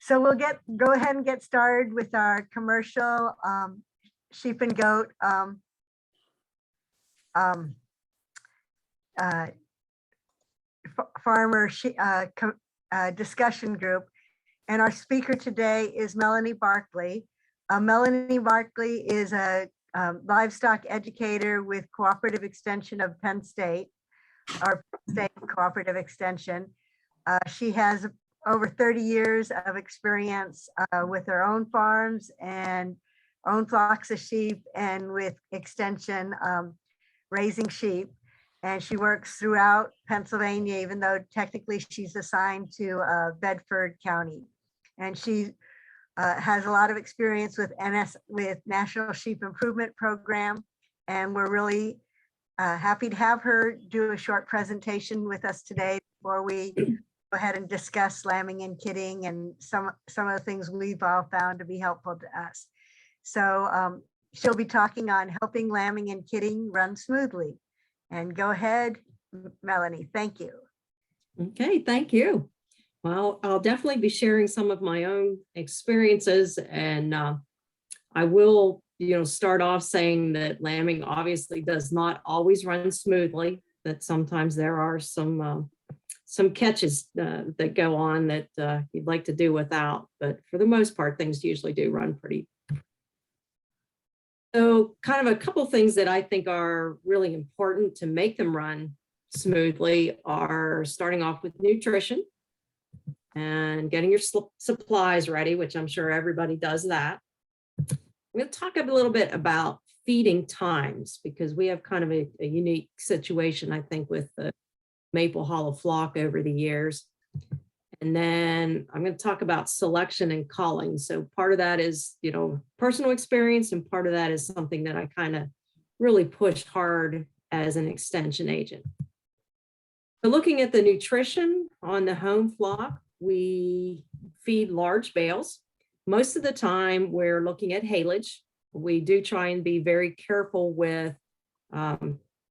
So we'll go ahead and get started with our commercial sheep and goat farmer discussion group. And our speaker today is Melanie Barkley. Melanie Barkley is a livestock educator with Cooperative Extension of Penn State, or State Cooperative Extension. She has over 30 years of experience with her own farms and own flocks of sheep, and with Extension raising sheep. And she works throughout Pennsylvania, even though technically she's assigned to Bedford County. And she has a lot of experience with National Sheep Improvement Program. And we're really happy to have her do a short presentation with us today before we go ahead and discuss lambing and kidding and some of the things we've all found to be helpful to us. So she'll be talking on helping lambing and kidding run smoothly. And go ahead, Melanie. Thank you. Okay, thank you. Well, I'll definitely be sharing some of my own experiences, and I will, start off saying that lambing obviously does not always run smoothly. That sometimes there are some catches that go on that you'd like to do without, but for the most part, things usually do run pretty. So kind of a couple things that I think are really important to make them run smoothly are starting off with nutrition and getting your supplies ready, which I'm sure everybody does that. I'm going to talk a little bit about feeding times, because we have kind of a unique situation, I think, with the Maple Hollow flock over the years. And then I'm going to talk about selection and culling. So part of that is, personal experience, and part of that is something that I kind of really pushed hard as an extension agent. So looking at the nutrition on the home flock, we feed large bales. Most of the time we're looking at haylage. We do try and be very careful with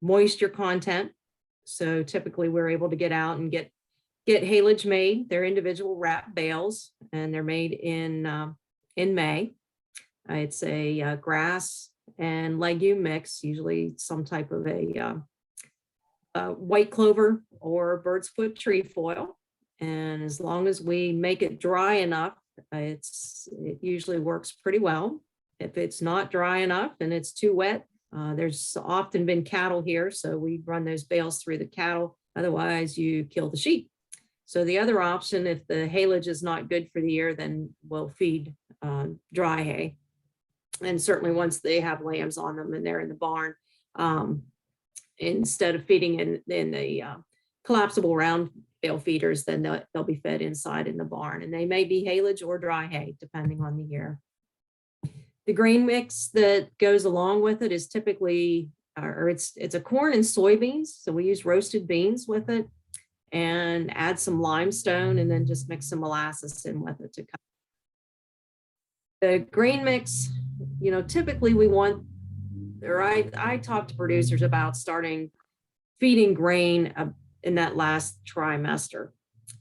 moisture content. So typically we're able to get out and get haylage made. They're individual wrap bales, and they're made in May. It's a grass and legume mix, usually some type of a white clover or bird's foot trefoil. And as long as we make it dry enough, it usually works pretty well. If it's not dry enough and it's too wet, there's often been cattle here, so we run those bales through the cattle. Otherwise, you kill the sheep. So the other option, if the haylage is not good for the year, then we'll feed dry hay. And certainly once they have lambs on them and they're in the barn, instead of feeding in the collapsible round bale feeders, then they'll be fed inside in the barn. And they may be haylage or dry hay, depending on the year. The grain mix that goes along with it is typically, it's a corn and soybeans. So we use roasted beans with it, and add some limestone, and then just mix some molasses in with it to cut. The grain mix, typically we want, or I talk to producers about starting feeding grain in that last trimester.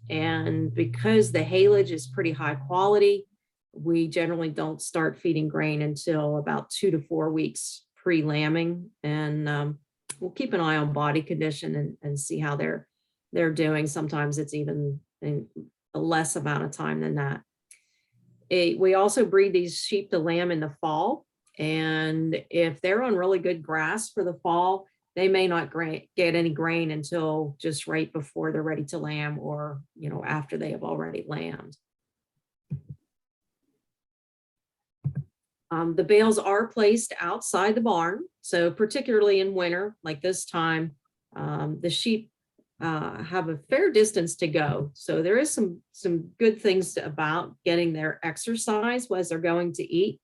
And because the haylage is pretty high quality, we generally don't start feeding grain until about 2 to 4 weeks pre-lambing. And we'll keep an eye on body condition and see how they're doing. Sometimes it's even in a less amount of time than that. We also breed these sheep to lamb in the fall. And if they're on really good grass for the fall, they may not get any grain until just right before they're ready to lamb, or, after they have already lambed. The bales are placed outside the barn. So particularly in winter, like this time, the sheep have a fair distance to go. So there is some good things about getting their exercise as they're going to eat.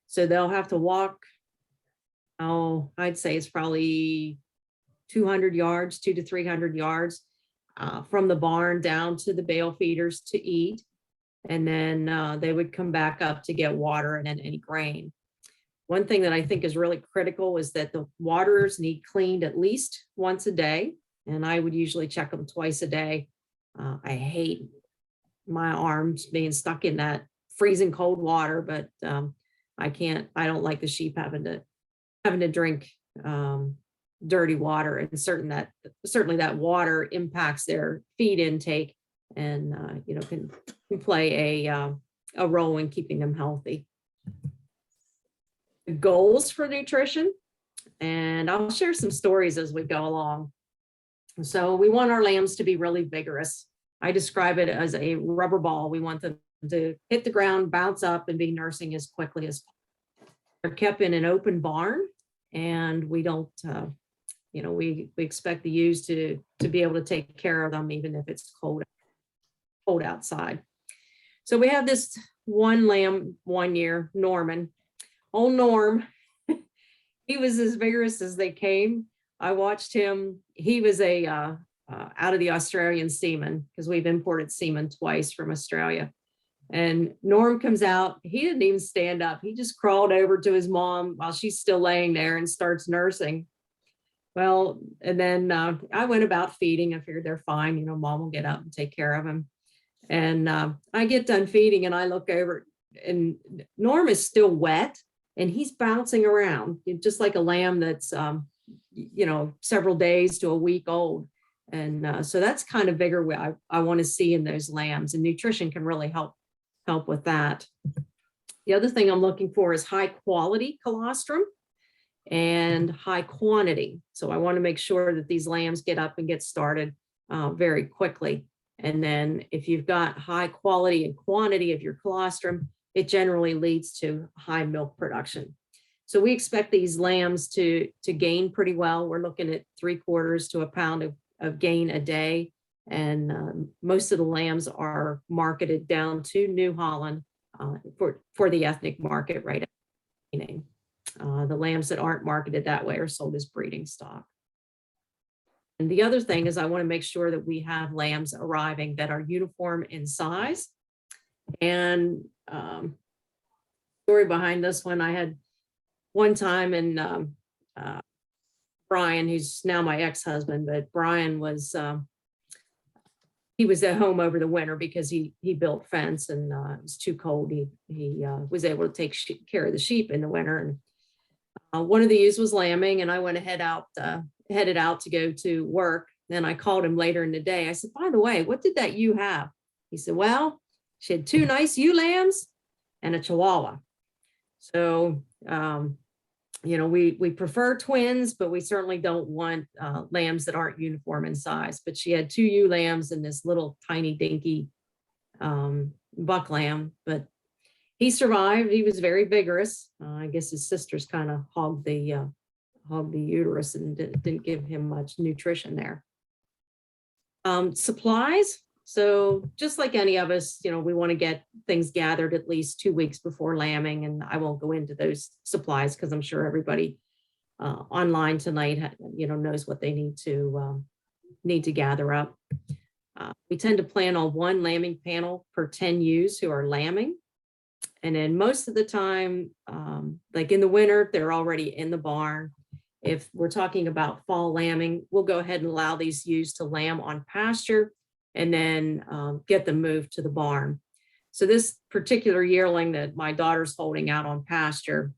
So they'll have to walk, I'd say it's probably 200 yards, 200 to 300 yards from the barn down to the bale feeders to eat. And then they would come back up to get water and then any grain. One thing that I think is really critical is that the waters need cleaned at least once a day. And I would usually check them twice a day. I hate my arms being stuck in that freezing cold water, but I don't like the sheep having to drink dirty water, and certainly that water impacts their feed intake, and can play a role in keeping them healthy. The goals for nutrition, and I'll share some stories as we go along. So we want our lambs to be really vigorous. I describe it as a rubber ball. We want them to hit the ground, bounce up, and be nursing as quickly as possible. They're kept in an open barn, and we don't, we expect the ewes to be able to take care of them even if it's cold outside. So we have this one lamb 1 year, Norman. Old Norm, he was as vigorous as they came. I watched him. He was out of the Australian semen, because we've imported semen twice from Australia. And Norm comes out. He didn't even stand up. He just crawled over to his mom while she's still laying there and starts nursing. Well, and then I went about feeding. I figured they're fine. Mom will get up and take care of him. And I get done feeding, and I look over, and Norm is still wet, and he's bouncing around just like a lamb that's several days to a week old. And so that's kind of vigor I want to see in those lambs, and nutrition can really help with that. The other thing I'm looking for is high quality colostrum and high quantity. So I want to make sure that these lambs get up and get started very quickly. And then if you've got high quality and quantity of your colostrum, it generally leads to high milk production. So we expect these lambs to gain pretty well. We're looking at 3/4 to a pound of gain a day. And most of the lambs are marketed down to New Holland for the ethnic market right at the beginning. The lambs that aren't marketed that way are sold as breeding stock. And the other thing is I want to make sure that we have lambs arriving that are uniform in size. And story behind this one, I had one time, and Brian, who's now my ex-husband, but Brian was he was at home over the winter because he built fence, and it was too cold. He was able to take care of the sheep in the winter. And one of the ewes was lambing, and I went headed out to go to work. Then I called him later in the day. I said, by the way, what did that ewe have? He said, well, she had 2 nice ewe lambs and a Chihuahua. So, we prefer twins, but we certainly don't want lambs that aren't uniform in size. But she had 2 ewe lambs and this little tiny dinky buck lamb, but he survived. He was very vigorous. I guess his sisters kind of hogged the uterus and didn't give him much nutrition there. Supplies. So just like any of us, we want to get things gathered at least 2 weeks before lambing, and I won't go into those supplies because I'm sure everybody online tonight, knows what they need to gather up. We tend to plan on 1 lambing panel per 10 ewes who are lambing. And then most of the time, like in the winter, they're already in the barn. If we're talking about fall lambing, we'll go ahead and allow these ewes to lamb on pasture and then get them moved to the barn. So this particular yearling that my daughter's holding out on pasture,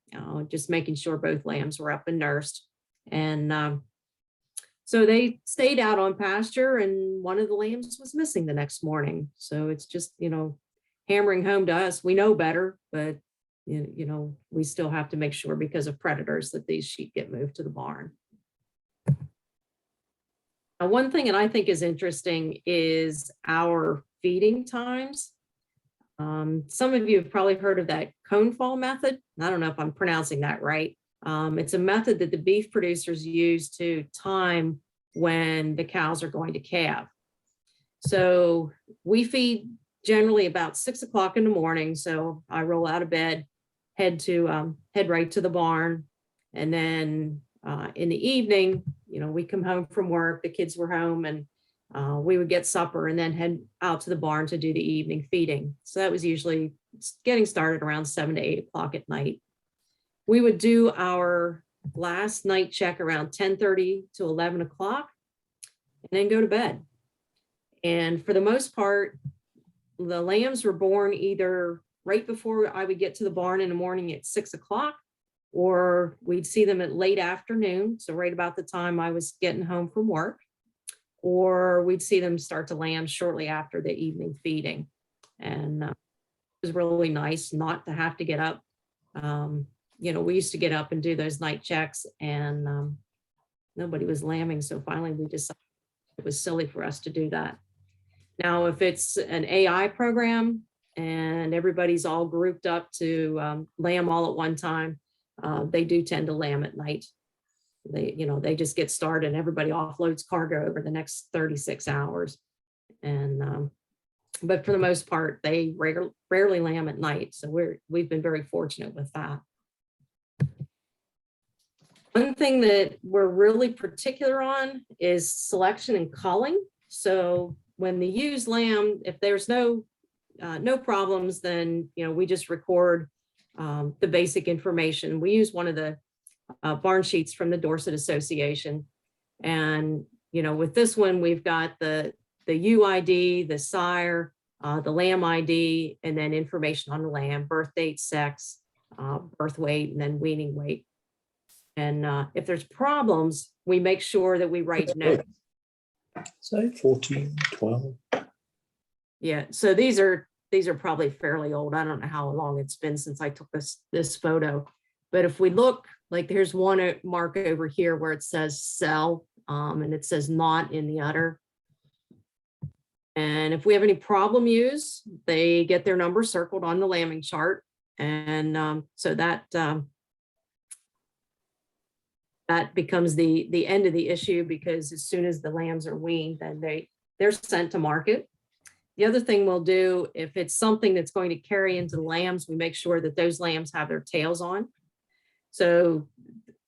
just making sure both lambs were up and nursed. And so they stayed out on pasture, and one of the lambs was missing the next morning. So it's just, hammering home to us. We know better, but we still have to make sure because of predators that these sheep get moved to the barn. One thing that I think is interesting is our feeding times. Some of you have probably heard of that cone fall method. I don't know if I'm pronouncing that right. It's a method that the beef producers use to time when the cows are going to calve. So we feed generally about 6 o'clock in the morning. So I roll out of bed, head right to the barn. And then in the evening, we come home from work, the kids were home, and we would get supper and then head out to the barn to do the evening feeding. So that was usually getting started around 7 to 8 o'clock at night. We would do our last night check around 10:30 to 11 o'clock and then go to bed. And for the most part, the lambs were born either right before I would get to the barn in the morning at 6 o'clock, or we'd see them at late afternoon. So right about the time I was getting home from work, or we'd see them start to lamb shortly after the evening feeding. And it was really nice not to have to get up. We used to get up and do those night checks, and nobody was lambing. So finally we decided it was silly for us to do that. Now, if it's an AI program and everybody's all grouped up to lamb all at one time, they do tend to lamb at night. They just get started and everybody offloads cargo over the next 36 hours. And but for the most part, they rarely lamb at night. So we've been very fortunate with that. One thing that we're really particular on is selection and culling. So when the ewes lamb, if there's no problems, then we just record the basic information. We use one of the barn sheets from the Dorset Association, and with this one we've got the ewe ID, the sire, the lamb ID, and then information on the lamb: birth date, sex, birth weight, and then weaning weight. And if there's problems, we make sure that we write notes. Say 14, 12. Yeah, so these are probably fairly old. I don't know how long it's been since I took this photo, but if we look, like there's one mark over here where it says sell, and it says not in the udder. And if we have any problem ewes, they get their number circled on the lambing chart, and so that becomes the end of the issue, because as soon as the lambs are weaned, then they're sent to market. The other thing we'll do, if it's something that's going to carry into the lambs, we make sure that those lambs have their tails on. So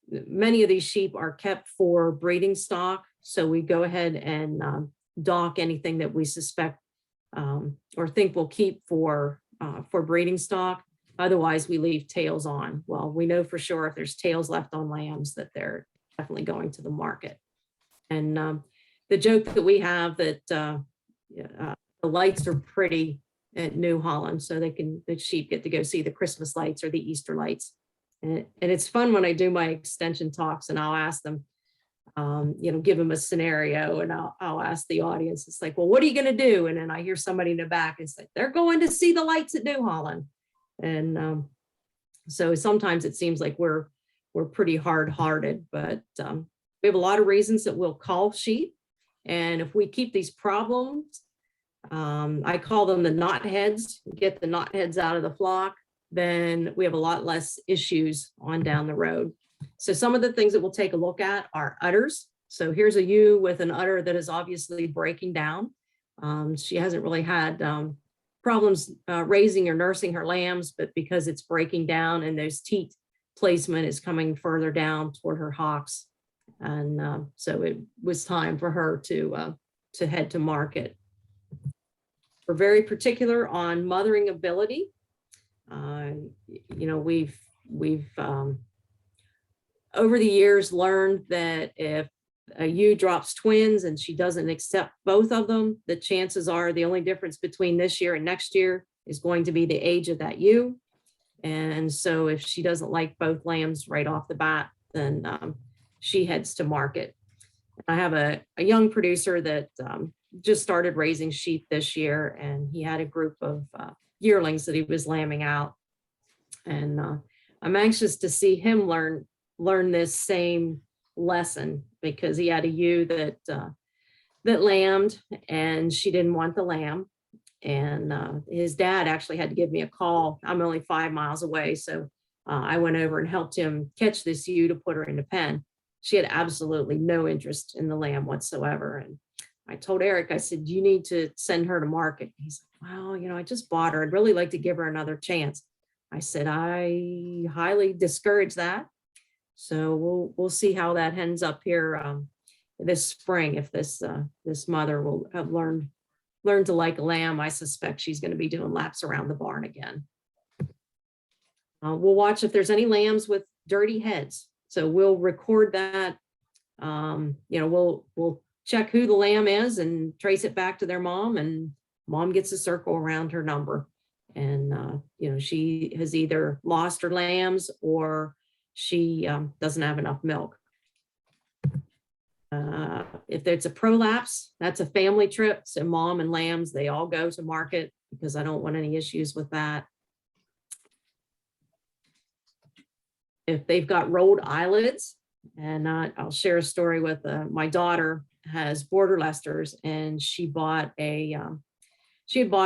many of these sheep are kept for breeding stock. So we go ahead and dock anything that we suspect or think we'll keep for breeding stock. Otherwise, we leave tails on. Well, we know for sure if there's tails left on lambs that they're definitely going to the market. And the joke that we have that the lights are pretty at New Holland, so the sheep get to go see the Christmas lights or the Easter lights. And it's fun when I do my extension talks and I'll ask them, give them a scenario, and I'll ask the audience, it's like, well, what are you going to do? And then I hear somebody in the back, it's like, they're going to see the lights at New Holland. And so sometimes it seems like we're pretty hard-hearted, but we have a lot of reasons that we'll call sheep. And if we keep these problems, I call them the knotheads, get the knotheads out of the flock, then we have a lot less issues on down the road. So some of the things that we'll take a look at are udders. So here's a ewe with an udder that is obviously breaking down. She hasn't really had problems raising or nursing her lambs, but because it's breaking down and those teat placement is coming further down toward her hocks. And so it was time for her to head to market. We're very particular on mothering ability. We've over the years learned that if a ewe drops twins and she doesn't accept both of them, the chances are the only difference between this year and next year is going to be the age of that ewe. And so if she doesn't like both lambs right off the bat, then she heads to market. I have a young producer that just started raising sheep this year, and he had a group of yearlings that he was lambing out. And I'm anxious to see him learn this same lesson, because he had a ewe that lambed and she didn't want the lamb. And his dad actually had to give me a call. I'm only 5 miles away. So I went over and helped him catch this ewe to put her in the pen. She had absolutely no interest in the lamb whatsoever. And I told Eric, I said, you need to send her to market. He's like, well, I just bought her. I'd really like to give her another chance. I said, I highly discourage that. So we'll see how that ends up here this spring. If this mother will have learned to like a lamb, I suspect she's going to be doing laps around the barn again. We'll watch if there's any lambs with dirty heads. So we'll record that. We'll check who the lamb is and trace it back to their mom. And Mom gets a circle around her number. And, she has either lost her lambs or she doesn't have enough milk. If it's a prolapse, that's a family trip. So mom and lambs, they all go to market because I don't want any issues with that. If they've got rolled eyelids, and I'll share a story with my daughter has border Leicesters, and she had bought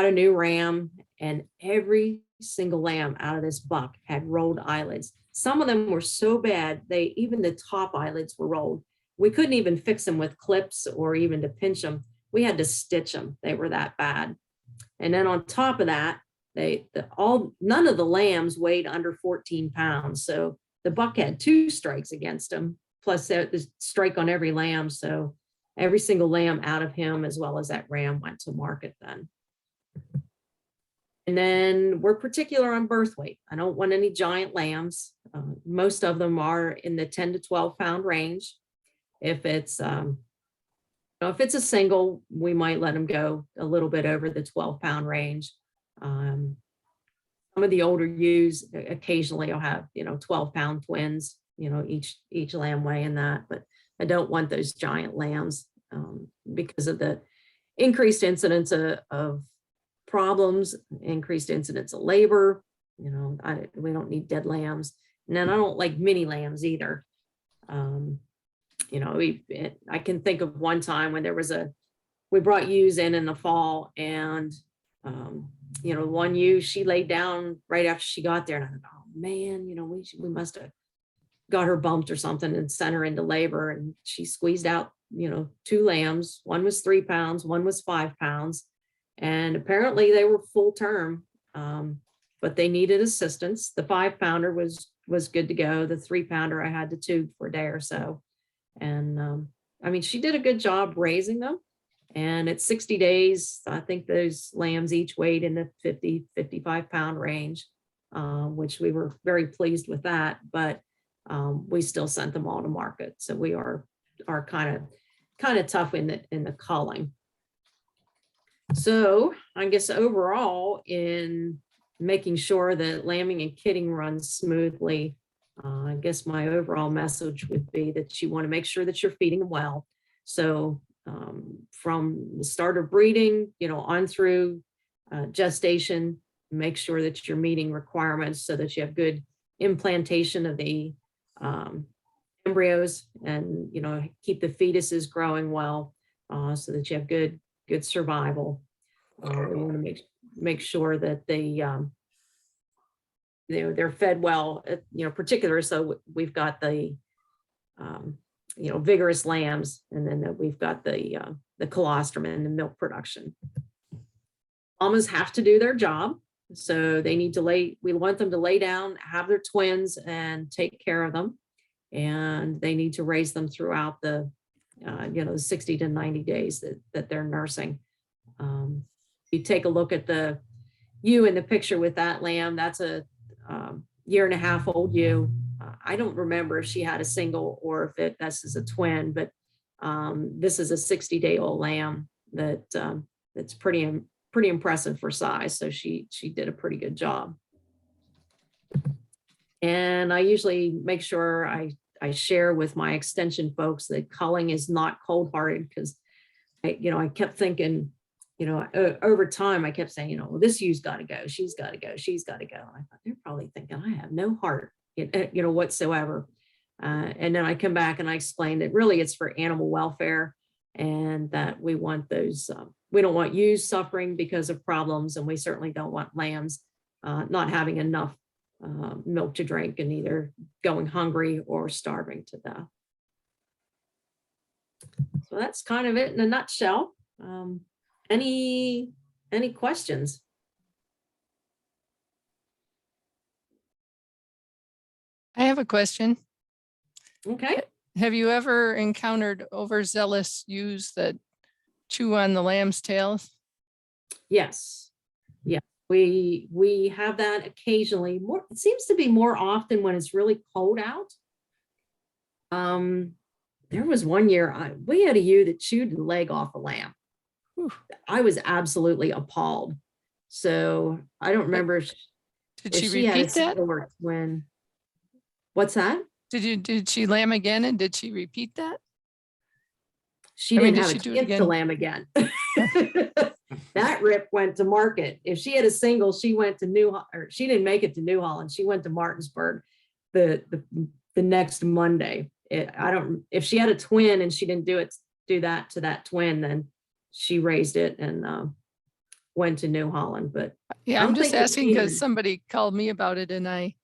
a new ram, and every single lamb out of this buck had rolled eyelids. Some of them were so bad, even the top eyelids were rolled. We couldn't even fix them with clips or even to pinch them. We had to stitch them. They were that bad. And then on top of that, none of the lambs weighed under 14 pounds. So the buck had 2 strikes against him, plus the strike on every lamb. So every single lamb out of him, as well as that ram, went to market then. And then we're particular on birth weight. I don't want any giant lambs. Most of them are in the 10 to 12 pound range. If it's a single, we might let them go a little bit over the 12 pound range. Some of the older ewes occasionally will have 12 pound twins, each lamb weighing that, but I don't want those giant lambs because of the increased incidence of problems, increased incidence of labor. We don't need dead lambs. And then I don't like mini lambs either. I can think of one time when we brought ewes in the fall, and one ewe, she laid down right after she got there, and I thought, oh man, we must have got her bumped or something and sent her into labor. And she squeezed out 2 lambs. One was 3 pounds, one was 5 pounds, and apparently they were full term, but they needed assistance. The 5 pounder was good to go. The 3 pounder I had to tube for a day or so. And she did a good job raising them. And at 60 days, I think those lambs each weighed in the 50, 55 pound range, which we were very pleased with that. But we still sent them all to market. So we are kind of tough in the culling. So I guess overall, in making sure that lambing and kidding runs smoothly, I guess my overall message would be that you want to make sure that you're feeding them well. So from the start of breeding, on through gestation, make sure that you're meeting requirements so that you have good implantation of the embryos, and keep the fetuses growing well, so that you have good survival. We want to make sure that they're fed well, particular. So we've got the vigorous lambs, and then we've got the colostrum and the milk production. Mamas have to do their job, so they need to we want them to lay down, have their twins, and take care of them, and they need to raise them throughout the 60 to 90 days that they're nursing. You take a look at the ewe in the picture with that lamb. That's a 1.5 year old ewe. I don't remember if she had a single or if this is a twin, but this is a 60-day-old lamb that's pretty impressive for size. So she did a pretty good job. And I usually make sure I share with my extension folks that culling is not cold-hearted, because I kept thinking, over time, I kept saying, well, this ewe's got to go. She's got to go. She's got to go. And I thought, they're probably thinking I have no heart, whatsoever. And then I come back and I explain that really it's for animal welfare, and that we want those, we don't want ewes suffering because of problems, and we certainly don't want lambs not having enough milk to drink and either going hungry or starving to death. So that's kind of it in a nutshell. Any questions? I have a question. Okay. Have you ever encountered overzealous ewes that chew on the lamb's tails? Yes. Yeah. We have that occasionally. It seems to be more often when it's really cold out. There was one year we had a ewe that chewed the leg off a lamb. I was absolutely appalled. So I don't remember Did if she she had a repeat that? single or twin. What's that? Did she lamb again and did she repeat that? She I mean, didn't did have she a do it chance to again? lamb again. That rip went to market. If she had a single, she went to or she didn't make it to New Holland. She went to Martinsburg the next Monday. If she had a twin and she didn't do that to that twin, then she raised it and went to New Holland. But Yeah, I I'm don't just think asking she because had- somebody called me about it and I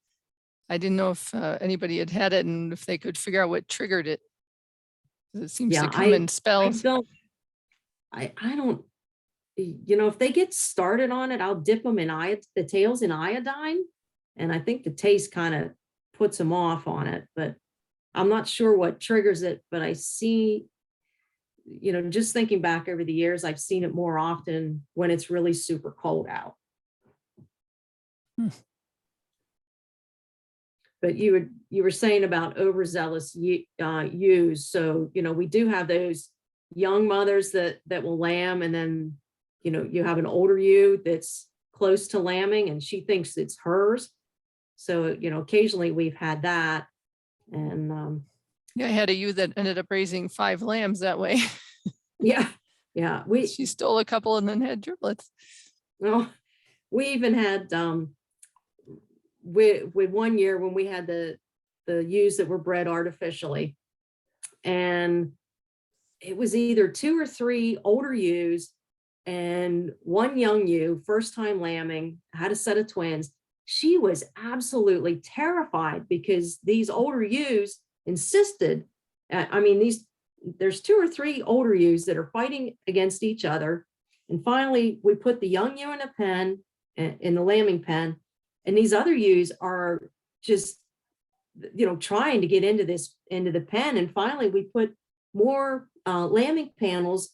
didn't know if anybody had had it and if they could figure out what triggered it. 'Cause it seems to Yeah, come in I spells. don't, I don't, if they get started on it, I'll dip them in the tails in iodine. And I think the taste kind of puts them off on it, but I'm not sure what triggers it, but I see, just thinking back over the years, I've seen it more often when it's really super cold out. Hmm. But you were saying about overzealous ewes. So, we do have those young mothers that will lamb, and then, you have an older ewe that's close to lambing and she thinks it's hers. So, occasionally we've had that. And Yeah, I had a ewe that ended up raising 5 lambs that way. yeah, She stole a couple and then had triplets. well, we even had with 1 year when we had the ewes that were bred artificially, and it was either 2 or 3 older ewes and 1 young ewe, first time lambing, had a set of twins. She was absolutely terrified because these older ewes insisted. There's 2 or 3 older ewes that are fighting against each other. And finally, we put the young ewe in a pen, in the lambing pen, and these other ewes are just, trying to get into the pen. And finally, we put more lambing panels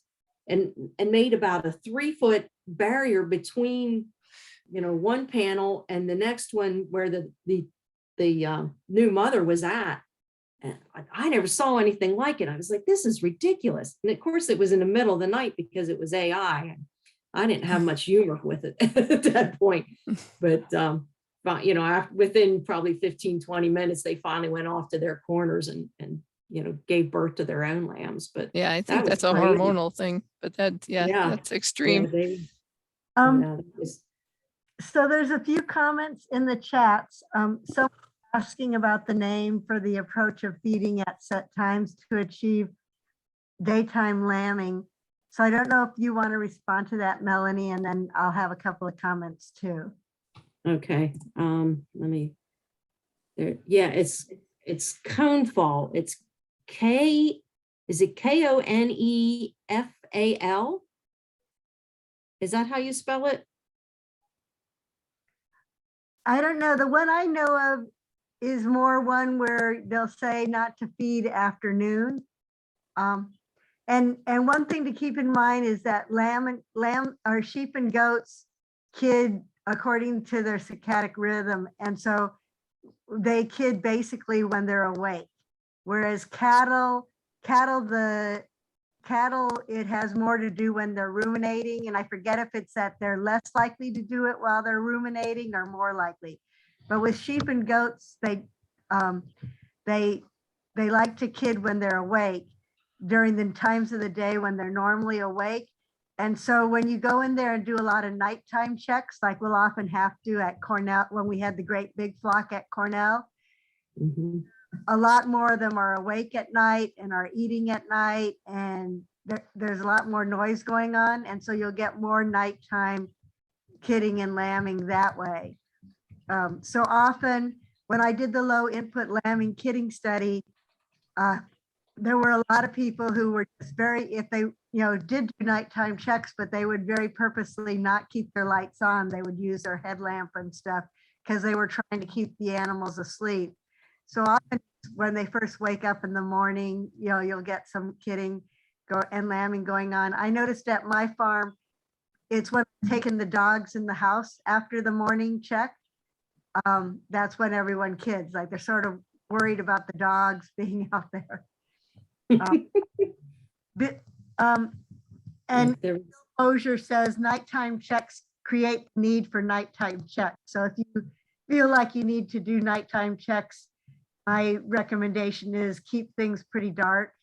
and made about a 3-foot barrier between, one panel and the next one where the new mother was at. And I never saw anything like it. I was like, this is ridiculous. And of course, it was in the middle of the night because it was AI. I didn't have much humor with it at that point. But, within probably 15, 20 minutes, they finally went off to their corners and gave birth to their own lambs. But Yeah, I that think was that's a crazy. hormonal thing, but that's Yeah. extreme. That was- So there's a few comments in the chats. Someone asking about the name for the approach of feeding at set times to achieve daytime lambing. So I don't know if you want to respond to that, Melanie, and then I'll have a couple of comments too. Okay, let me, yeah, it's conefal. It's is it Konefal? Is that how you spell it? I don't know. The one I know of is more one where they'll say not to feed afternoon. And one thing to keep in mind is that lamb or sheep and goats kid according to their circadian rhythm. And so they kid basically when they're awake. Whereas cattle, it has more to do when they're ruminating. And I forget if it's that they're less likely to do it while they're ruminating or more likely. But with sheep and goats, they like to kid when they're awake during the times of the day when they're normally awake. And so when you go in there and do a lot of nighttime checks, like we'll often have to at Cornell, when we had the great big flock at Cornell, Mhm. a lot more of them are awake at night and are eating at night, and there's a lot more noise going on. And so you'll get more nighttime kidding and lambing that way. So often when I did the low input lambing kidding study, there were a lot of people who were just if they, did do nighttime checks, but they would very purposely not keep their lights on. They would use their headlamp and stuff because they were trying to keep the animals asleep. So often when they first wake up in the morning, you'll get some kidding and lambing going on. I noticed at my farm, it's when I'm taking the dogs in the house after the morning check. That's when everyone kids, like they're sort of worried about the dogs being out there. And Mosher says nighttime checks create the need for nighttime checks. So if you feel like you need to do nighttime checks, my recommendation is keep things pretty dark,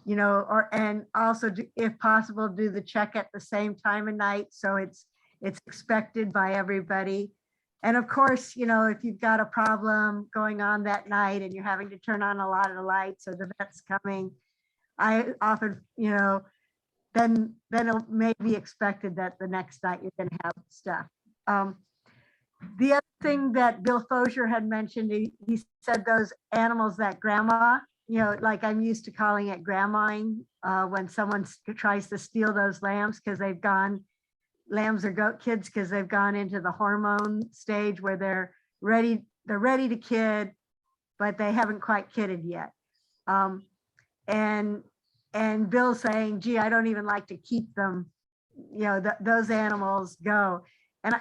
and also if possible, do the check at the same time of night. So it's expected by everybody. And of course, if you've got a problem going on that night and you're having to turn on a lot of the lights or the vet's coming, I often, then it may be expected that the next night you're going to have stuff. The other thing that Bill Fosier had mentioned, he said those animals that grandma, like I'm used to calling it grandmaing, when someone tries to steal those lambs because they've gone, lambs or goat kids, because they've gone into the hormone stage where they're ready to kid, but they haven't quite kidded yet. And Bill saying, gee, I don't even like to keep them, those animals go. And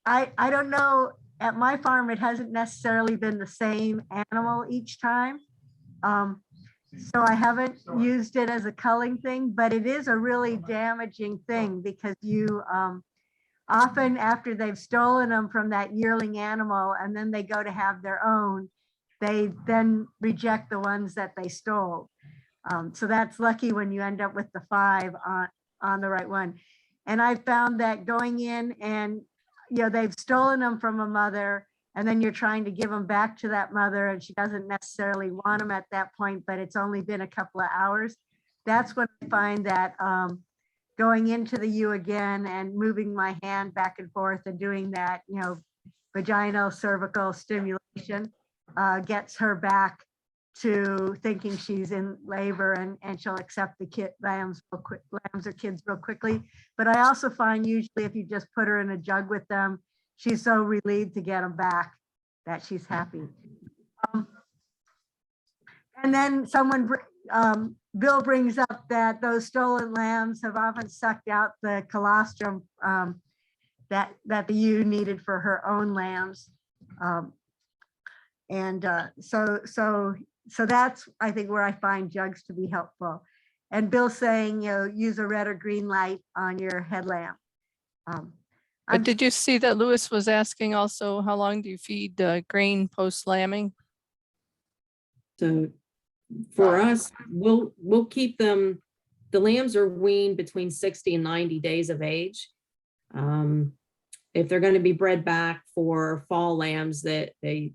I don't know, at my farm, it hasn't necessarily been the same animal each time. So I haven't used it as a culling thing, but it is a really damaging thing because you often after they've stolen them from that yearling animal and then they go to have their own, they then reject the ones that they stole. So that's lucky when you end up with the 5 on the right one. And I found that going in and, they've stolen them from a mother and then you're trying to give them back to that mother and she doesn't necessarily want them at that point, but it's only been a couple of hours. That's when I find that going into the U again and moving my hand back and forth and doing that, vaginal cervical stimulation gets her back to thinking she's in labor and she'll accept the lambs or kids real quickly. But I also find usually if you just put her in a jug with them, she's so relieved to get them back that she's happy. And then Bill brings up that those stolen lambs have often sucked out the colostrum that the ewe needed for her own lambs. So that's, I think, where I find jugs to be helpful. And Bill saying, use a red or green light on your headlamp. But did you see that Lewis was asking also, how long do you feed grain post lambing? So for us, we'll keep them, the lambs are weaned between 60 and 90 days of age. If they're going to be bred back for fall lambs, that they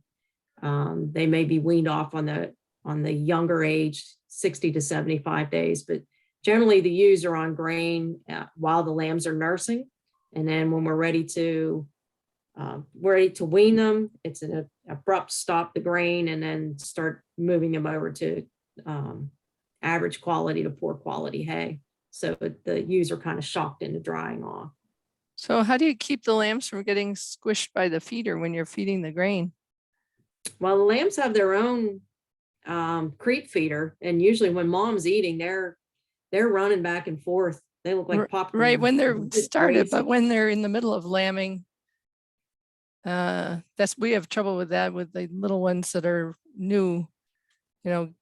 may be weaned off on the younger age, 60 to 75 days, but generally the ewes are on grain while the lambs are nursing. And then when we're ready to wean them, it's an abrupt stop the grain and then start moving them over to average quality to poor quality hay. So the ewes are kind of shocked into drying off. So how do you keep the lambs from getting squished by the feeder when you're feeding the grain? Well, the lambs have their own creep feeder, and usually when mom's eating, they're running back and forth. They look like popcorn. Right, when they're started, crazy. but when they're in the middle of lambing, we have trouble with that with the little ones that are new,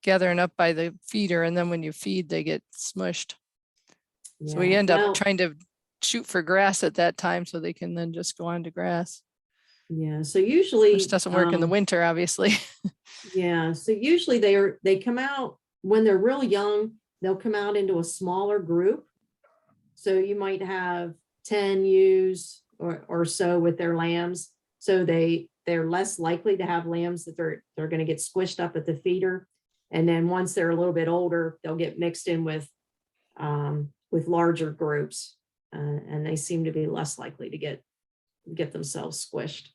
gathering up by the feeder, and then when you feed, they get smushed. Yeah. So we end up trying to shoot for grass at that time so they can then just go on to grass. Yeah, so usually Which doesn't work in the winter, obviously. Yeah, so usually they come out when they're real young. They'll come out into a smaller group. So you might have 10 ewes or so with their lambs. So they're less likely to have lambs that they're going to get squished up at the feeder. And then once they're a little bit older, they'll get mixed in with larger groups, and they seem to be less likely to get themselves squished.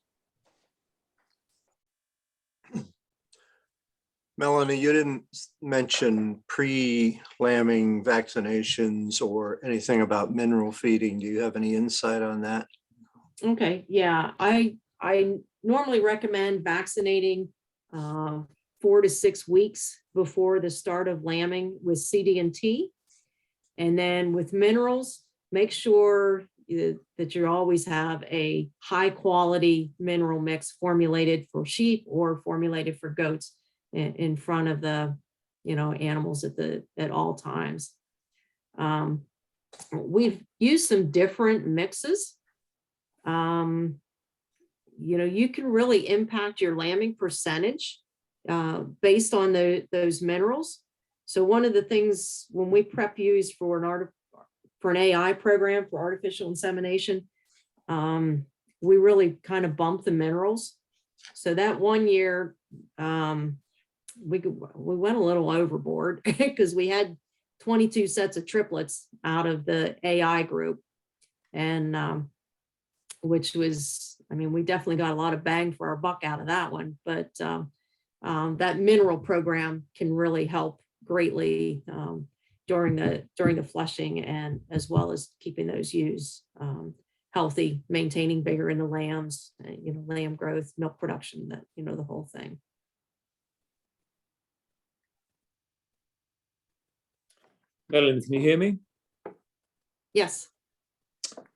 Melanie, you didn't mention pre-lambing vaccinations or anything about mineral feeding. Do you have any insight on that? Okay, yeah, I normally recommend vaccinating 4 to 6 weeks before the start of lambing with CD&T. And then with minerals, make sure that you always have a high quality mineral mix formulated for sheep or formulated for goats in front of the animals at all times. we've used some different mixes. You can really impact your lambing percentage based on those minerals. So one of the things when we prep ewes for an AI program for artificial insemination, we really kind of bump the minerals. So that one year, we went a little overboard because we had 22 sets of triplets out of the AI group, and which was, I mean, we definitely got a lot of bang for our buck out of that one. But that mineral program can really help greatly during the flushing, and as well as keeping those ewes healthy, maintaining vigor in the lambs, lamb growth, milk production, that, the whole thing. Melanie, can you hear me? Yes.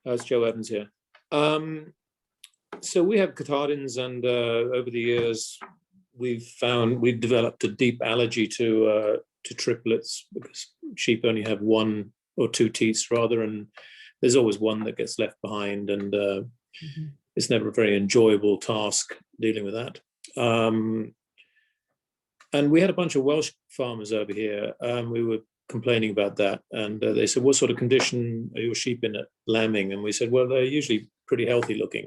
It's Joe Evans here. So we have catardins, and over the years, we've developed a deep allergy to triplets, because sheep only have one or two teats rather, and there's always one that gets left behind, and it's never a very enjoyable task dealing with that. And we had a bunch of Welsh farmers over here. We were complaining about that, and they said, what sort of condition are your sheep in at lambing? And we said, well, they're usually pretty healthy looking.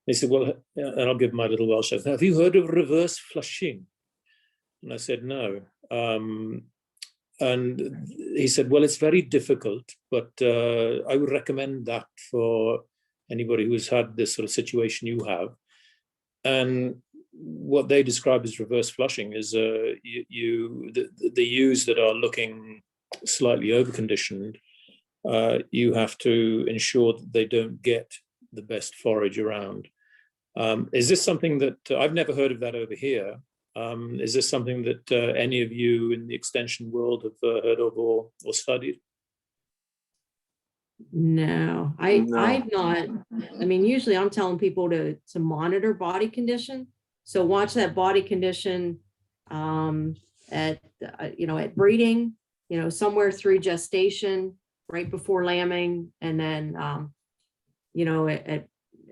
They said, well, and I'll give my little Welsh accent, have you heard of reverse flushing? And I said, no. And he said, well, it's very difficult, but I would recommend that for anybody who's had this sort of situation you have. And what they describe as reverse flushing is the ewes that are looking slightly overconditioned, you have to ensure that they don't get the best forage around. Is this something that I've never heard of that over here? Is this something that any of you in the extension world have heard of or studied? No, I've not. I mean, usually I'm telling people to monitor body condition. So watch that body condition at breeding, somewhere through gestation, right before lambing, and then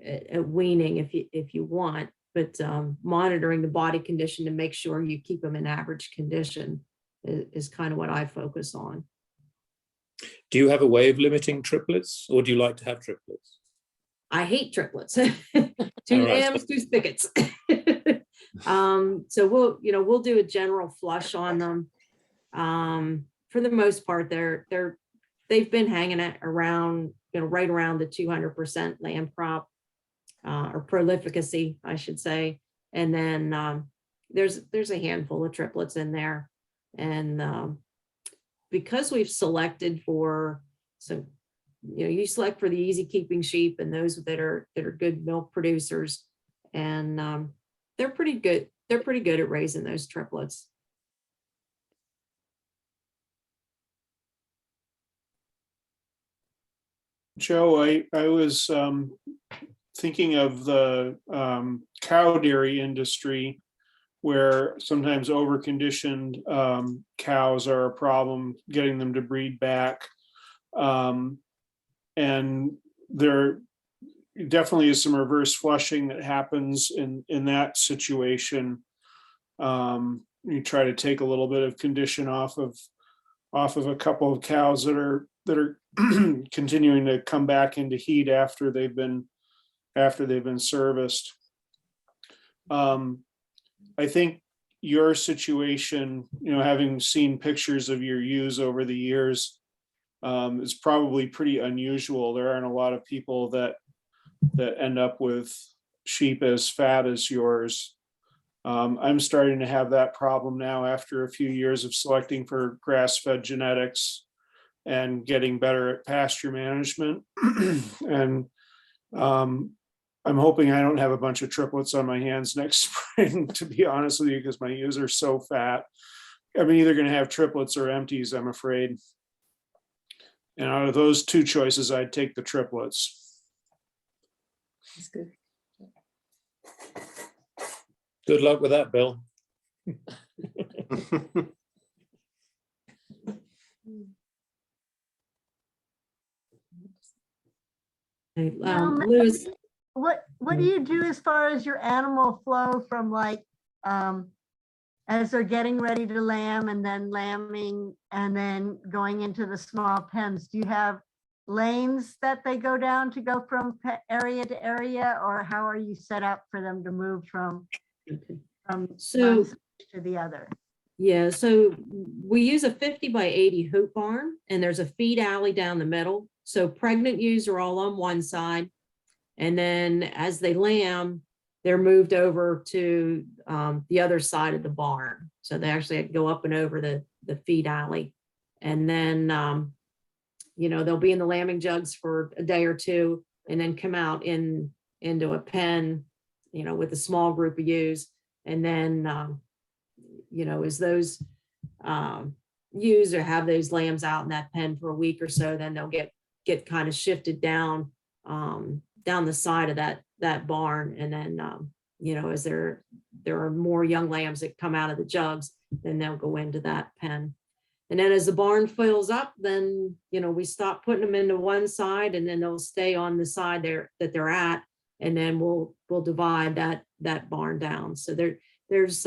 at weaning if you want. But monitoring the body condition to make sure you keep them in average condition is kind of what I focus on. Do you have a way of limiting triplets, or do you like to have triplets? I hate triplets. Two lambs, two spigots. So we'll do a general flush on them. For the most part, they've been hanging at around, right around the 200% lamb crop, or prolificacy, I should say. And then there's a handful of triplets in there, and because we've selected for some, you select for the easy keeping sheep and those that are good milk producers, and they're pretty good. They're pretty good at raising those triplets. Joe, I was thinking of the cow dairy industry, where sometimes overconditioned cows are a problem getting them to breed back. And there definitely is some reverse flushing that happens in that situation. You try to take a little bit of condition off of a couple of cows that are continuing to come back into heat after they've been serviced. I think your situation, having seen pictures of your ewes over the years, is probably pretty unusual. There aren't a lot of people that end up with sheep as fat as yours. I'm starting to have that problem now after a few years of selecting for grass-fed genetics and getting better at pasture management. And I'm hoping I don't have a bunch of triplets on my hands next spring, to be honest with you, because my ewes are so fat. I'm either going to have triplets or empties, I'm afraid. And out of those two choices, I'd take the triplets. That's good. Good luck with that, Bill. Okay, Melanie, Louis, what do you do as far as your animal flow from like, as they're getting ready to lamb and then lambing and then going into the small pens? Do you have lanes that they go down to go from area to area, or how are you set up for them to move from okay. one So, side to the other? yeah, so we use a 50 by 80 hoop barn, and there's a feed alley down the middle. So pregnant ewes are all on one side. And then as they lamb, they're moved over to the other side of the barn. So they actually go up and over the feed alley. And then, they'll be in the lambing jugs for a day or two and then come out into a pen, with a small group of ewes. And then, as those ewes or have those lambs out in that pen for a week or so, then they'll get kind of shifted down the side of that barn. And then, as there are more young lambs that come out of the jugs, then they'll go into that pen. And then as the barn fills up, then, we stop putting them into one side, and then they'll stay on the side that they're at. And then we'll divide that barn down. So there's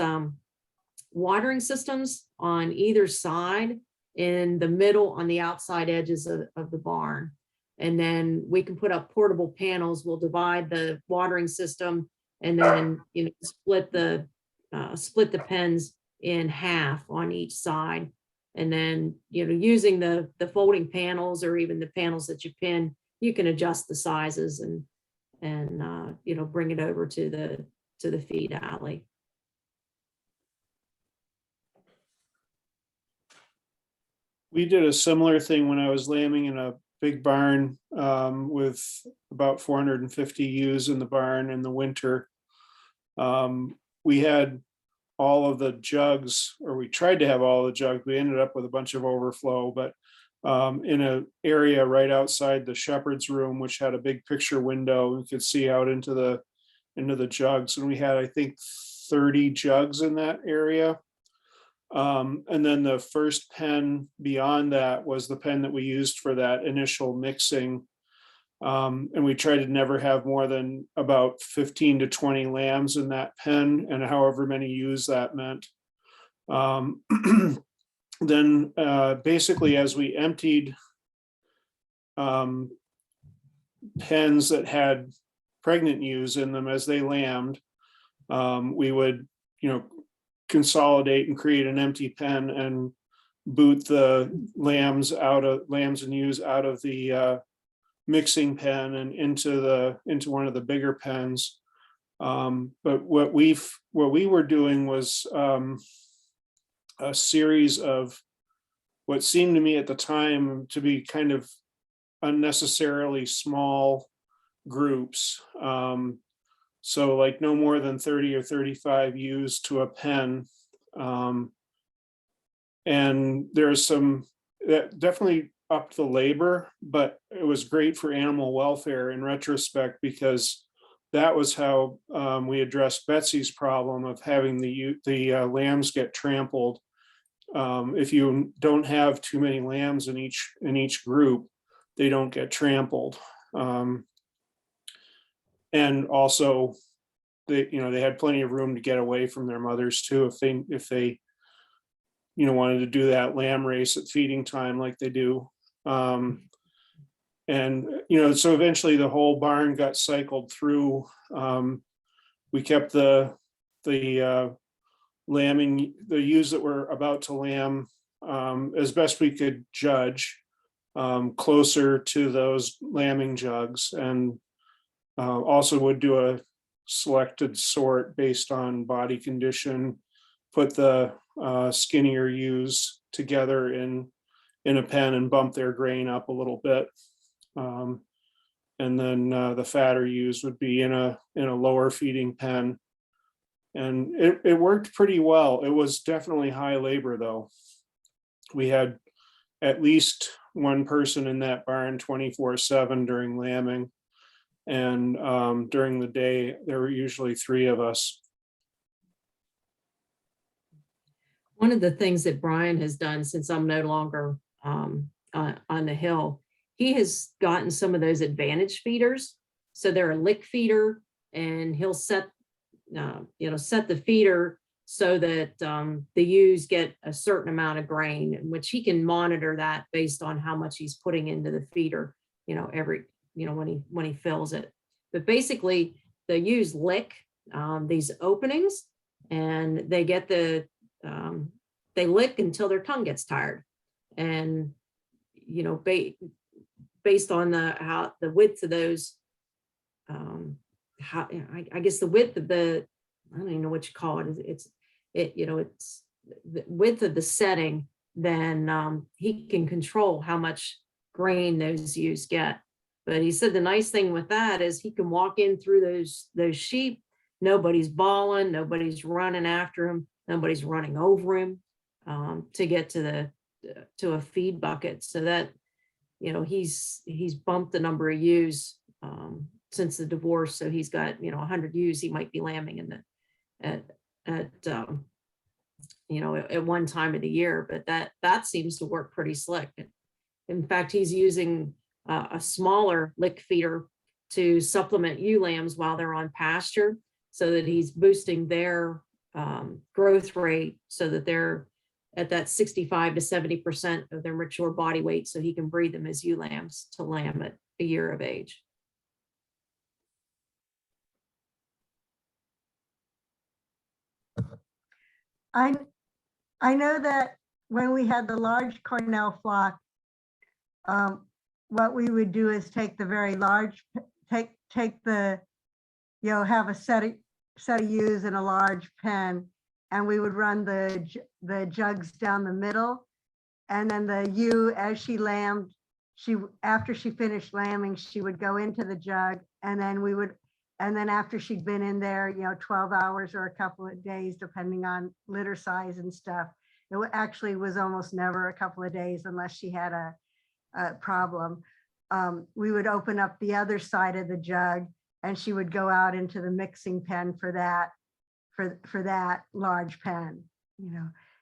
watering systems on either side, in the middle on the outside edges of the barn. And then we can put up portable panels. We'll divide the watering system and then, split the pens in half on each side. And then, using the folding panels or even the panels that you pin, you can adjust the sizes and bring it over to the feed alley. We did a similar thing when I was lambing in a big barn with about 450 ewes in the barn in the winter. We had all of the jugs, or we tried to have all the jugs. We ended up with a bunch of overflow, but in an area right outside the shepherd's room, which had a big picture window, we could see out into the jugs. And we had, I think, 30 jugs in that area. And then the first pen beyond that was the pen that we used for that initial mixing. And we tried to never have more than about 15 to 20 lambs in that pen, and however many ewes that meant. Then basically, as we emptied pens that had pregnant ewes in them as they lambed, we would, consolidate and create an empty pen and boot the lambs and ewes out of the mixing pen and into one of the bigger pens. But what we were doing was a series of what seemed to me at the time to be kind of unnecessarily small groups. So like no more than 30 or 35 ewes to a pen. And there's some that definitely upped the labor, but it was great for animal welfare in retrospect, because that was how we addressed Betsy's problem of having the lambs get trampled. If you don't have too many lambs in each group, they don't get trampled. And also, they had plenty of room to get away from their mothers too, if they wanted to do that lamb race at feeding time like they do. And so eventually the whole barn got cycled through. We kept the lambing, the ewes that were about to lamb, as best we could judge, closer to those lambing jugs, and also would do a selected sort based on body condition, put the skinnier ewes together in a pen and bump their grain up a little bit. And then the fatter ewes would be in a lower feeding pen. And it worked pretty well. It was definitely high labor though. We had at least one person in that barn 24/7 during lambing. And during the day, there were usually 3 of us. One of the things that Brian has done since I'm no longer on the Hill he has gotten some of those advantage feeders. So they're a lick feeder, and he'll set, set the feeder so that the ewes get a certain amount of grain, in which he can monitor that based on how much he's putting into the feeder, when he fills it. But basically, the ewes lick these openings, and they get they lick until their tongue gets tired. And based on the width of those, I guess the width of the, I don't even know what you call it. It's the width of the setting, then he can control how much grain those ewes get. But he said the nice thing with that is he can walk in through those sheep. Nobody's bawling, nobody's running after him, nobody's running over him to get to a feed bucket. So that, he's bumped the number of ewes since the divorce. So he's got 100 ewes he might be lambing in at one time of the year. But that seems to work pretty slick. In fact, he's using a smaller lick feeder to supplement ewe lambs while they're on pasture, so that he's boosting their growth rate so that they're at that 65 to 70% of their mature body weight, so he can breed them as ewe lambs to lamb at a year of age. I know that when we had the large Cornell flock, what we would do is take the very large, take the, have a set of ewes in a large pen, and we would run the jugs down the middle. And then the ewe, as she lambed, after she finished lambing, she would go into the jug, and then after she'd been in there, 12 hours or a couple of days, depending on litter size and stuff. It actually was almost never a couple of days unless she had a problem. We would open up the other side of the jug, and she would go out into the mixing pen for that large pen,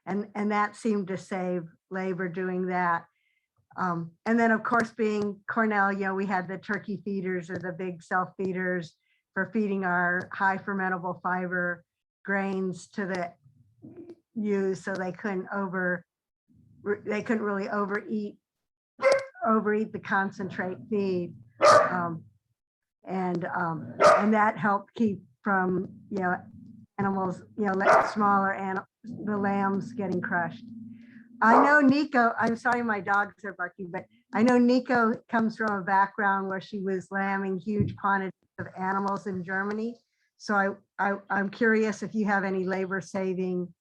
and that seemed to save labor doing that. And then, of course, being Cornell, we had the turkey feeders or the big self feeders for feeding our high fermentable fiber grains to the ewes, so they couldn't really overeat the concentrate feed, and that helped keep from animals, smaller the lambs getting crushed. I know Nico, I'm sorry my dogs are barking, but I know Nico comes from a background where she was lambing huge quantities of animals in Germany. So I'm curious if you have any labor saving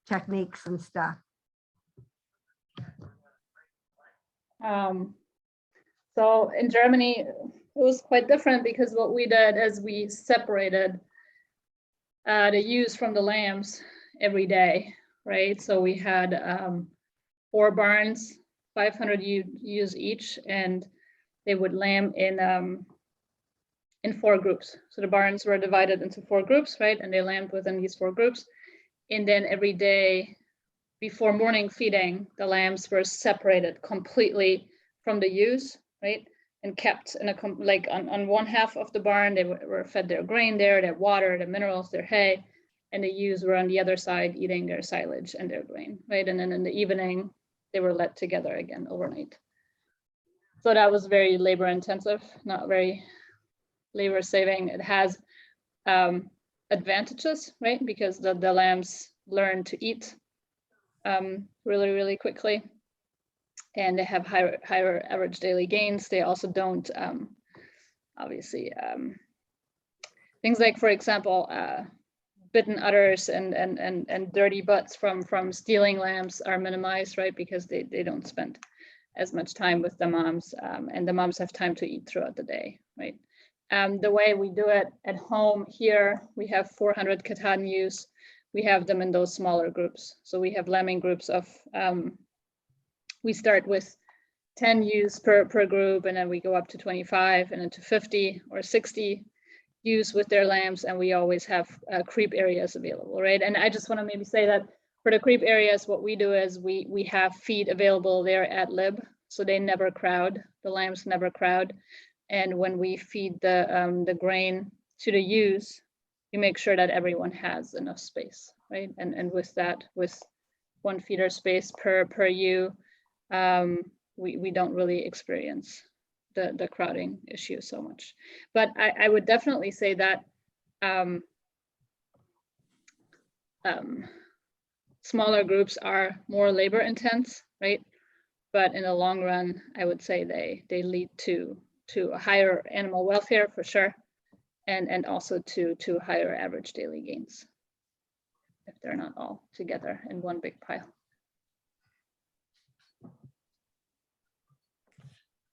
techniques and stuff. So in Germany, it was quite different, because what we did is we separated the ewes from the lambs every day, right? So we had 4 barns, 500 ewes each, and they would lamb in 4 groups. So the barns were divided into 4 groups, right? And they lambed within these 4 groups. And then every day before morning feeding, the lambs were separated completely from the ewes, right? And kept in on one half of the barn, they were fed their grain there, their water, their minerals, their hay, and the ewes were on the other side eating their silage and their grain, right? And then in the evening, they were let together again overnight. So that was very labor intensive, not very labor saving. It has advantages, right? Because the lambs learn to eat really, really quickly, and they have higher average daily gains. They also don't, obviously, things like, for example, bitten udders and dirty butts from stealing lambs are minimized, right? Because they don't spend as much time with the moms, and the moms have time to eat throughout the day, right? The way we do it at home here, we have 400 Katahdin ewes. We have them in those smaller groups. So we have lambing groups of, we start with 10 ewes per group, and then we go up to 25 and then to 50 or 60 ewes with their lambs, and we always have creep areas available, right? And I just want to maybe say that for the creep areas, what we do is we have feed available there at lib. so they never crowd. The lambs never crowd. And when we feed the grain to the ewes, we make sure that everyone has enough space, right? And with that, with 1 feeder space per ewe, we don't really experience the crowding issue so much. But I would definitely say that smaller groups are more labor intense, right? But in the long run, I would say they lead to a higher animal welfare for sure, and also to higher average daily gains if they're not all together in one big pile.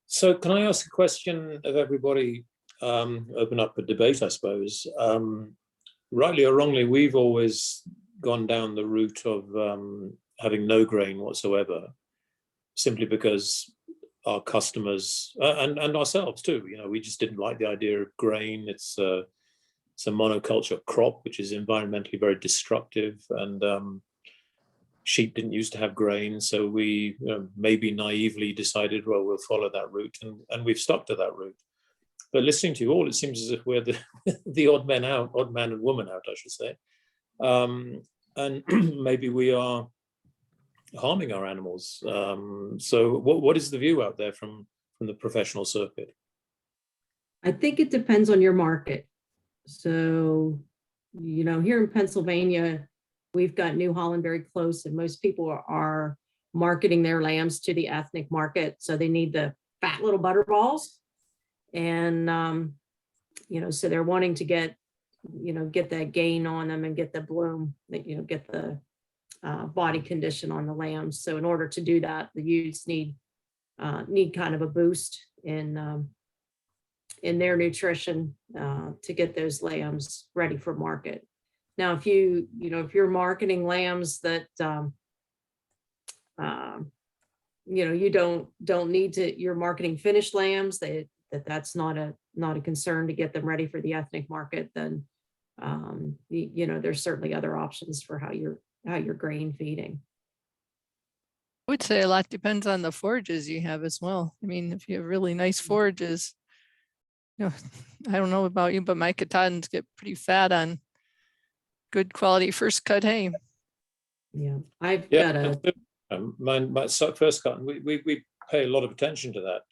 So can I ask a question of everybody, open up a debate, I suppose. Rightly or wrongly, we've always gone down the route of having no grain whatsoever, simply because our customers and ourselves too, we just didn't like the idea of grain. It's a monoculture crop, which is environmentally very destructive, and sheep didn't used to have grain, so we maybe naively decided, well, we'll follow that route, and we've stuck to that route. But listening to you all, it seems as if we're the odd man and woman out, I should say, and maybe we are harming our animals. So what is the view out there from the professional circuit? I think it depends on your market. So, here in Pennsylvania, we've got New Holland very close, and most people are marketing their lambs to the ethnic market. So they need the fat little butter balls. And, so they're wanting to get that gain on them and get the bloom, get the body condition on the lambs. So in order to do that, the ewes need kind of a boost in their nutrition to get those lambs ready for market. Now, if you're marketing lambs that you don't need to, you're marketing finished lambs, that's not a concern to get them ready for the ethnic market, then there's certainly other options for how you're grain feeding. I would say a lot depends on the forages you have as well. I mean, if you have really nice forages, I don't know about you, but my Katahdins get pretty fat on good quality first cut hay. Yeah, I've got my first cut. We pay a lot of attention to that.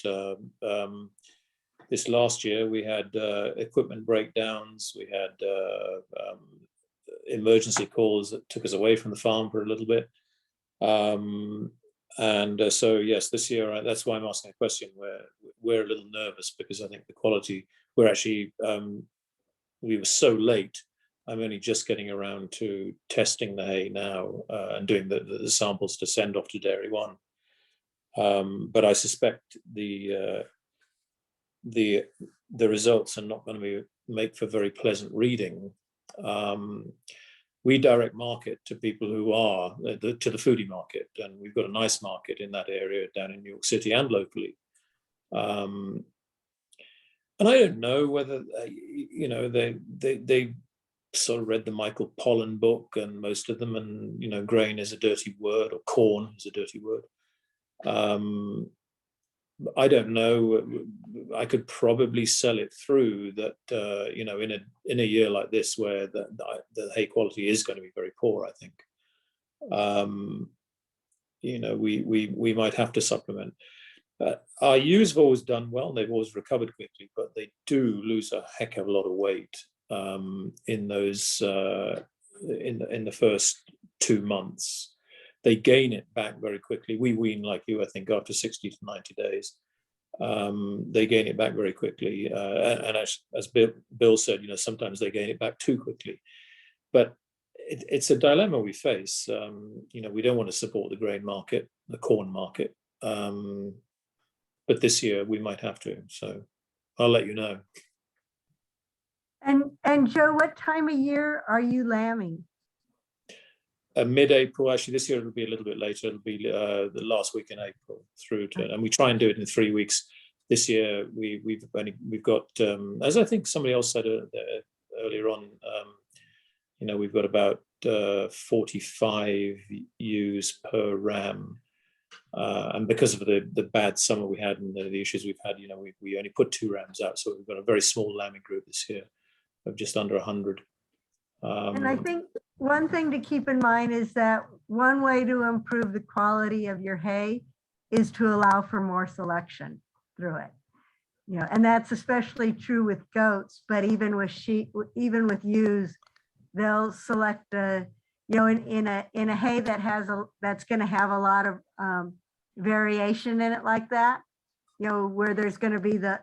This last year, we had equipment breakdowns. We had emergency calls that took us away from the farm for a little bit. So yes, this year, that's why I'm asking a question where we're a little nervous, because I think the quality, we're actually, we were so late. I'm only just getting around to testing the hay now and doing the samples to send off to Dairy One. But I suspect the results are not going to make for very pleasant reading. We direct market to people who are to the foodie market, and we've got a nice market in that area down in New York City and locally. And I don't know whether they sort of read the Michael Pollan book, and most of them, and grain is a dirty word, or corn is a dirty word. I don't know. I could probably sell it through that, in a year like this, where the hay quality is going to be very poor. I think, we might have to supplement. Our ewes have always done well. They've always recovered quickly, but they do lose a heck of a lot of weight in those in the first 2 months. They gain it back very quickly. We wean like you, I think, after 60 to 90 days. They gain it back very quickly. And as Bill said, sometimes they gain it back too quickly. But it's a dilemma we face. We don't want to support the grain market, the corn market. But this year we might have to. So I'll let you know. And Joe, what time of year are you lambing? Mid-April. Actually, this year it'll be a little bit later. It'll be the last week in April through to, and we try and do it in 3 weeks. This year we've got, as I think somebody else said earlier on, we've got about 45 ewes per ram, And because of the bad summer we had and the issues we've had, we only put 2 rams out. So we've got a very small lambing group this year of just under 100. And I think one thing to keep in mind is that one way to improve the quality of your hay is to allow for more selection through it. And that's especially true with goats, but even with sheep, even with ewes, they'll select in a hay that's going to have a lot of variation in it like that, where there's going to be the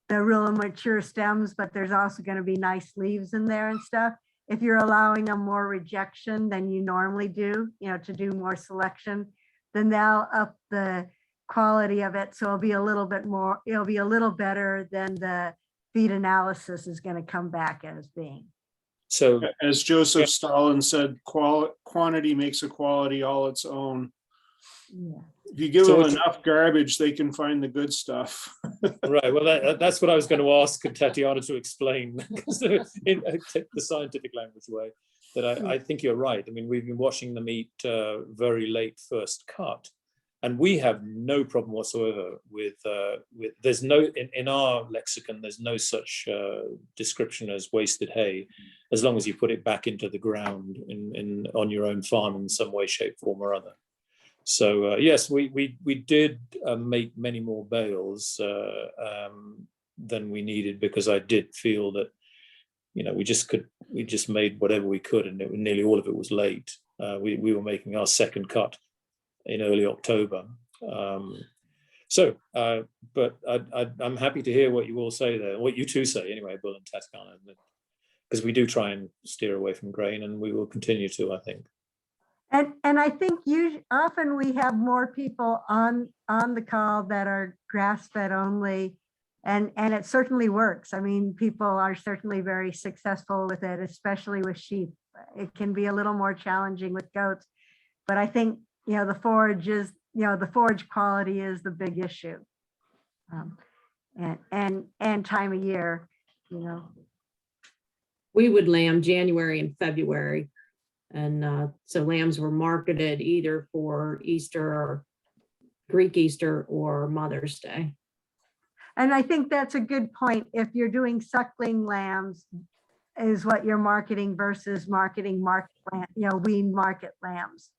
real mature stems, but there's also going to be nice leaves in there and stuff. If you're allowing them more rejection than you normally do, to do more selection, then they'll up the quality of it. So it'll be a little better than the feed analysis is going to come back as being. So As Joseph Stalin said, quantity makes a quality all its own. Yeah. If you give So them enough garbage, they can find the good stuff. right, well, that's what I was going to ask Tatiana to explain, in the scientific language way, that I think you're right. I mean, we've been watching them eat very late first cut, and we have no problem whatsoever with there's no, in our lexicon, there's no such description as wasted hay, as long as you put it back into the ground on your own farm in some way, shape, form or other. So yes, we did make many more bales than we needed, because I did feel that we just made whatever we could, and nearly all of it was late. We were making our second cut in early October. But I'm happy to hear what you all say there, what you two say anyway, Bull and Tatiana, because we do try and steer away from grain, and we will continue to, I think. And I think often we have more people on the call that are grass-fed only, and it certainly works. I mean, people are certainly very successful with it, especially with sheep. It can be a little more challenging with goats, but I think the forage quality is the big issue, and time of year. We would lamb January and February. And so lambs were marketed either for Easter or Greek Easter or Mother's Day. And I think that's a good point. If you're doing suckling lambs is what you're marketing versus marketing weaned market lambs.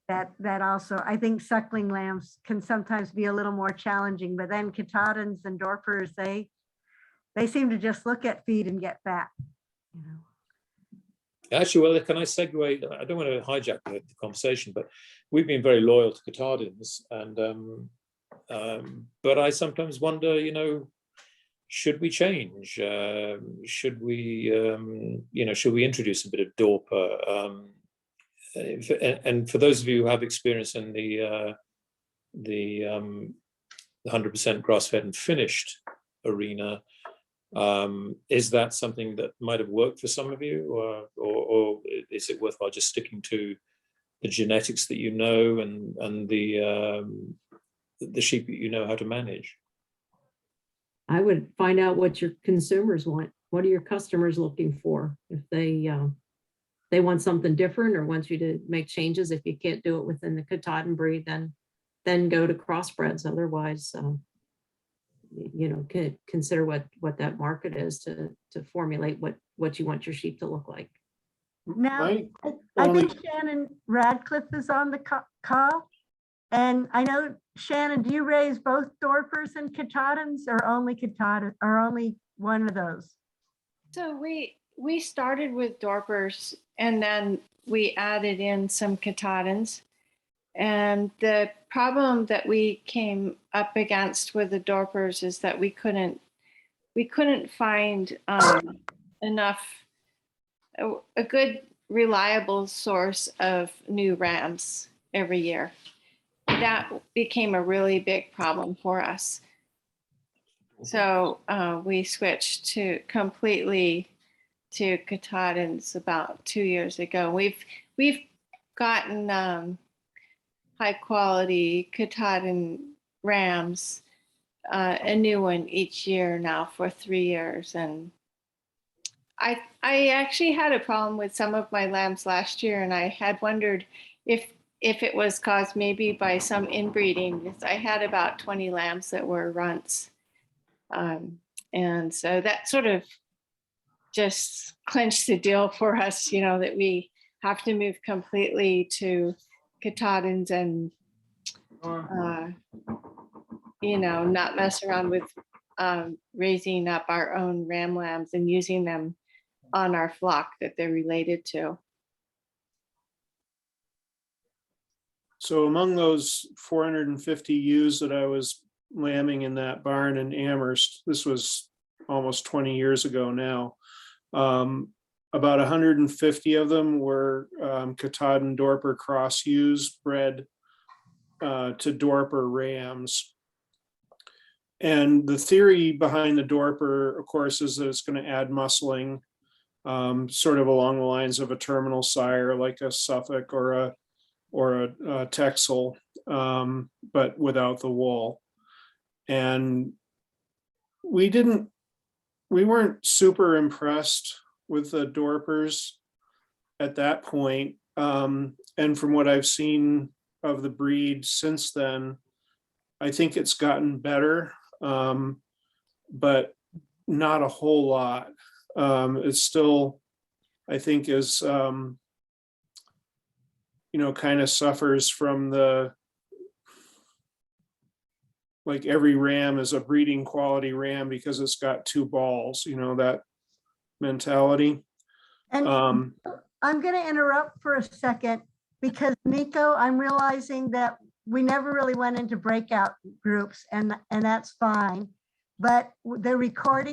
That also, I think suckling lambs can sometimes be a little more challenging, but then Katahdins and Dorpers, they seem to just look at feed and get fat. Actually, well, can I segue? I don't want to hijack the conversation, but we've been very loyal to Katahdins, and but I sometimes wonder, should we change? Should we introduce a bit of Dorper? And for those of you who have experience in the 100% grass-fed and finished arena, is that something that might have worked for some of you, or is it worthwhile just sticking to the genetics that and the sheep that you know how to manage? I would find out what your consumers want. What are your customers looking for? If they want something different or want you to make changes, if you can't do it within the Katahdin breed, then go to crossbreds. Otherwise, consider what that market is to formulate what you want your sheep to look like. Now, I think Shannon Radcliffe is on the call. And I know, Shannon, do you raise both Dorpers and Katahdins, or only Katahdin, or only one of those? So we started with Dorpers, and then we added in some Katahdins. And the problem that we came up against with the Dorpers is that we couldn't find enough, a good reliable source of new rams every year. That became a really big problem for us. So we switched completely to Katahdins about 2 years ago. We've gotten high quality Katahdin rams, a new one each year now for 3 years. And I actually had a problem with some of my lambs last year, and I had wondered if if it was caused maybe by some inbreeding, because I had about 20 lambs that were runts. And so that sort of just clinched the deal for us, you know, that we have to move completely to Katahdins and, you know, not mess around with raising up our own ram lambs and using them on our flock that they're related to. So among those 450 ewes that I was lambing in that barn in Amherst, this was almost 20 years ago now, about 150 of them were Katahdin Dorper cross ewes bred to Dorper rams. And the theory behind the Dorper, of course, is that it's going to add muscling, sort of along the lines of a terminal sire, like a Suffolk or a Texel, but without the wool. And we weren't super impressed with the Dorpers at that point. And from what I've seen of the breed since then, I think it's gotten better, but not a whole lot. It's still, I think, is, you know, kind of suffers from the, like every ram is a breeding quality ram because it's got two balls, you know, that mentality. And I'm going to interrupt for a second because Nico, I'm realizing that we never really went into breakout groups and that's fine. But the recording